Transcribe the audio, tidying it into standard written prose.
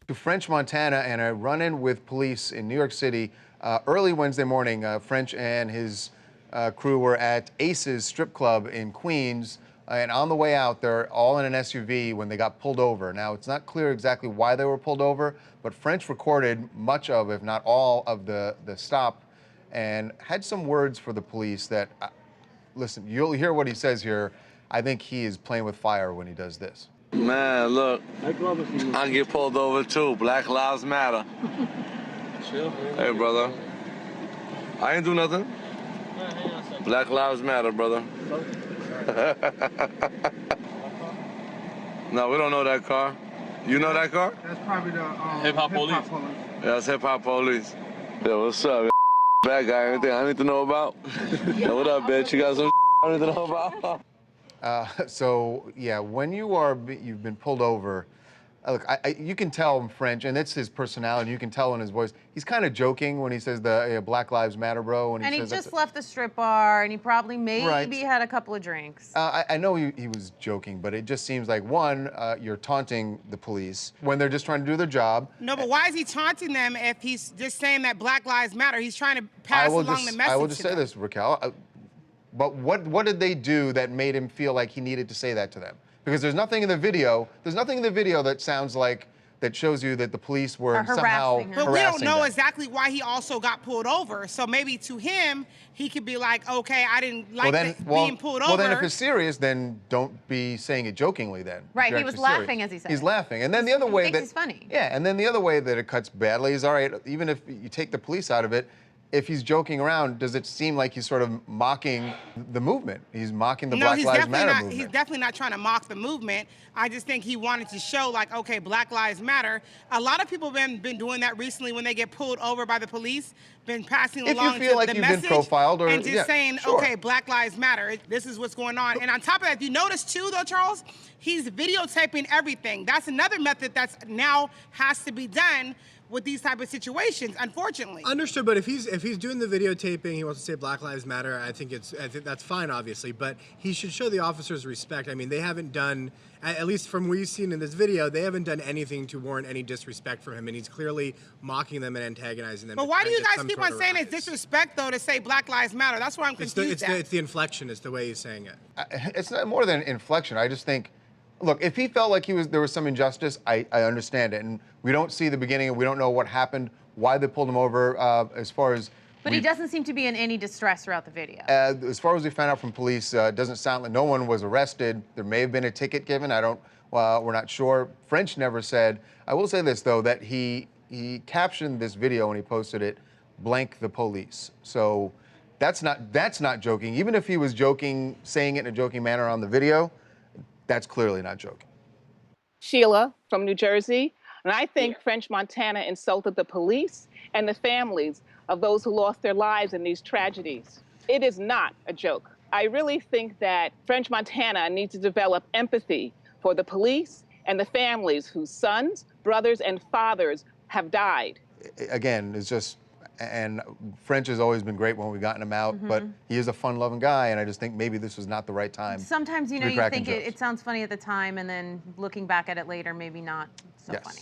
To French, Montana, and a run-in with police in New York City early Wednesday morning. French and his crew were at Ace's strip club in Queens, and on the way out, they're all in an SUV when they got pulled over. Now, it's not clear exactly why they were pulled over, but French recorded much of, if not all, of the stop and had some words for the police that, listen, you'll hear what he says here. I think he is playing with fire when he does this. Man, look, I get pulled over too. Black Lives Matter. Chill. Hey, brother. I ain't do nothing. Black Lives Matter, brother. No, we don't know that car. You know that car? That's probably the hip-hop police. Yeah, that's hip-hop police. Yo, what's up? Bad guy, anything I need to know about? Yo, what up, bitch? You got some I need to know about? So yeah, when you've been pulled over, look, you can tell French, and it's his personality. You can tell in his voice. He's kind of joking when he says the Black Lives Matter, bro. And he just left the strip bar, and he probably maybe had a couple of drinks. I know he was joking, but it just seems like, one, you're taunting the police when they're just trying to do their job. No, but why is he taunting them if he's just saying that Black Lives Matter? He's trying to pass along the message. I will just say this, Raquel. But what did they do that made him feel like he needed to say that to them? Because there's nothing in the video. There's nothing in the video that sounds like that shows you that the police were somehow harassing them. But we don't know exactly why he also got pulled over. So maybe to him, he could be like, okay, I didn't like being pulled over. Well, then if it's serious, then don't be saying it jokingly then. Right, he was laughing as he said it. He's laughing. And then the other way that... he's funny. Yeah, and then the other way that it cuts badly is, all right, even if you take the police out of it, if he's joking around, does it seem like he's sort of mocking the movement? He's mocking the Black Lives Matter movement. He's definitely not trying to mock the movement. I just think he wanted to show, like, okay, Black Lives Matter. A lot of people have been doing that recently when they get pulled over by the police, been passing along the message. Been profiled or, and just saying, sure. Okay, Black Lives Matter. This is what's going on. And on top of that, if you notice too, though, Charles, he's videotaping everything. That's another method that's now has to be done with these type of situations, unfortunately. Understood, but if he's doing the videotaping, he wants to say Black Lives Matter, I think that's fine, obviously, but he should show the officers respect. I mean, they haven't done, at least from what we've seen in this video, they haven't done anything to warrant any disrespect from him, and he's clearly mocking them and antagonizing them. But why do you guys keep on saying it's disrespect, though, to say Black Lives Matter? That's why I'm confused. It's the inflection, it's the way he's saying it. It's not more than inflection. I just think, look, if he felt like there was some injustice, I understand it. And we don't see the beginning, and we don't know what happened, why they pulled him over, as far as... But he doesn't seem to be in any distress throughout the video. As far as we found out from police, it doesn't sound like no one was arrested. There may have been a ticket given. We're not sure. French never said. I will say this, though, that he captioned this video when he posted it, "blank the police." So that's not joking. Even if he was joking, saying it in a joking manner on the video, that's clearly not joking. Sheila from New Jersey, and I think French Montana insulted the police and the families of those who lost their lives in these tragedies. It is not a joke. I really think that French Montana needs to develop empathy for the police and the families whose sons, brothers, and fathers have died. Again, it's just, and French has always been great when we've gotten him out, but he is a fun-loving guy, and I just think maybe this was not the right time. Sometimes, you know, you think it sounds funny at the time, and then looking back at it later, maybe not so funny.